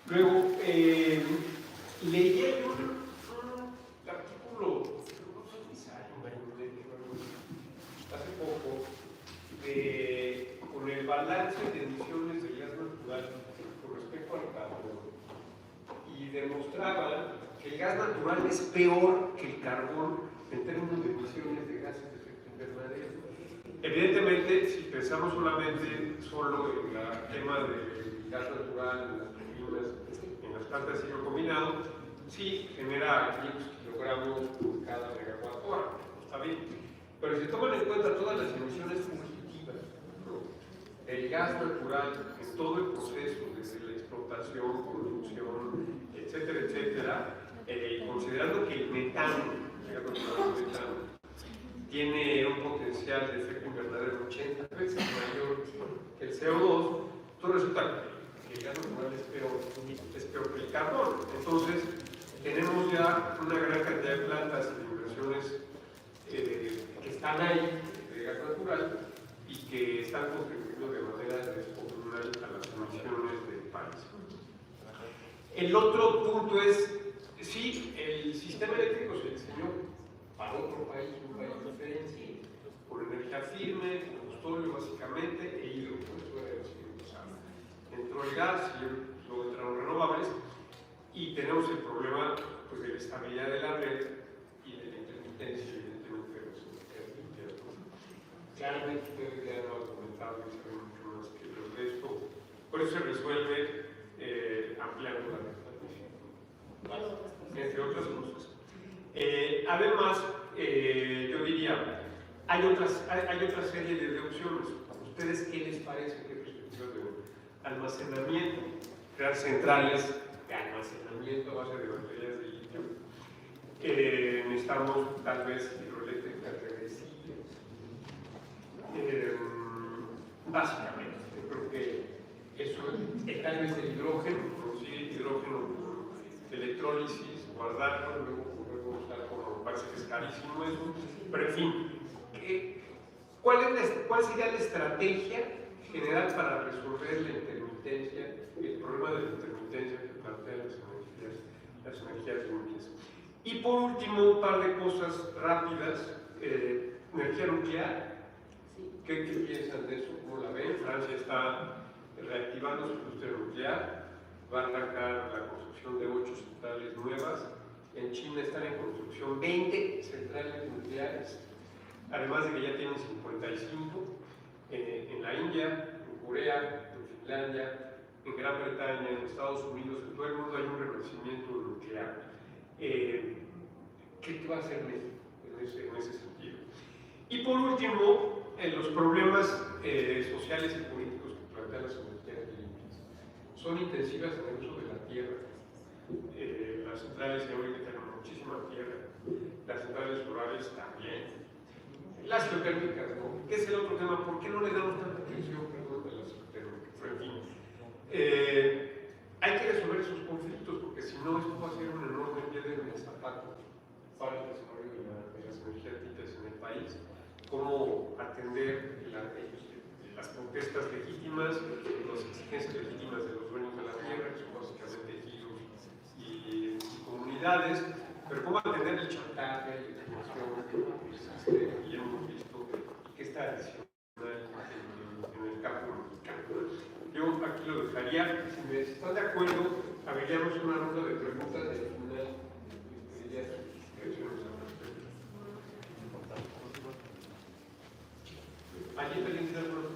Luego, leí un artículo, no sé si sale hace poco, con el balance de emisiones de gas natural con respecto al carbón, y demostraban que el gas natural es peor que el carbón en términos de emisiones de gases de efecto invernadero. Evidentemente, si pensamos solamente en el tema del gas natural, en las turbinas, en las plantas de ciclo combinado, sí genera 500 kilogramos por cada megawatt hora, está bien. Pero si toman en cuenta todas las emisiones fugitivas, el gas natural en todo el proceso, desde la explotación, producción, etcétera, etcétera, considerando que el metano, tiene un potencial de efecto invernadero 80 veces mayor que el CO2, entonces resulta que el gas natural es peor que el carbón. Entonces, tenemos ya una gran cantidad de plantas y de inversiones que están ahí de gas natural y que están contribuyendo de adicional a las emisiones del país. El otro punto es, sí, el sistema eléctrico se diseñó para otro país, un país diferente, con energía firme, combustible básicamente, e hidro, por eso era así. O sea, entró el gas y luego entraron renovables, y tenemos el problema pues, de la estabilidad de la red y de la intermitencia, evidentemente, de los energías limpias. Claramente ustedes ya lo han comentado y saben mucho más que yo de esto, por eso se resuelve ampliando la red, entre otras cosas. Además, yo diría, hay otra serie de opciones. ¿A ustedes qué les parece? ¿Qué perspectivas de almacenamiento? Crear centrales de almacenamiento a base de baterías de litio. Necesitamos tal vez hidroeléctricas reversibles. Básicamente, yo creo que eso es tal vez el hidrógeno, producir hidrógeno por electrólisis, guardarlo, luego usar como parece que es carísimo eso, pero en fin, ¿cuál sería la estrategia general para resolver la intermitencia, el problema de la intermitencia que plantean las energías limpias? Y por último, un par de cosas rápidas. Energía nuclear. ¿Qué piensan de eso? ¿Cómo la ven? Francia está reactivando su industria nuclear, va a arrancar la construcción de 8 centrales nuevas. En China están en construcción 20 centrales nucleares, además de que ya tienen 55. En la India, en Corea, en Finlandia, en Gran Bretaña, en Estados Unidos, en todo el mundo hay un reconocimiento nuclear. ¿Qué va a hacer México en ese sentido? Y por último, los problemas sociales y políticos que plantean las energías limpias. Son intensivas en el uso de la tierra. Las centrales eólicas tienen muchísima tierra, las centrales solares también. Las geotérmicas, ¿no? ¿Qué es el otro tema? ¿Por qué no le damos tanta atención, perdón, a las geotérmicas? Pero en fin, hay que resolver esos conflictos, porque si no, esto va a ser un enorme piedra en el zapato para el desarrollo de las energías limpias en el país. Cómo atender las protestas legítimas, las exigencias legítimas de los dueños de la tierra, que son básicamente ejidos y comunidades, pero cómo atender el chantaje y la explotación que existe y hemos visto que está adicional en el campo mexicano. Yo aquí lo dejaría. Si me están de acuerdo, abriríamos una ronda de preguntas y al final pediría sus reacciones al respecto. ¿Alguien tiene alguna pregunta?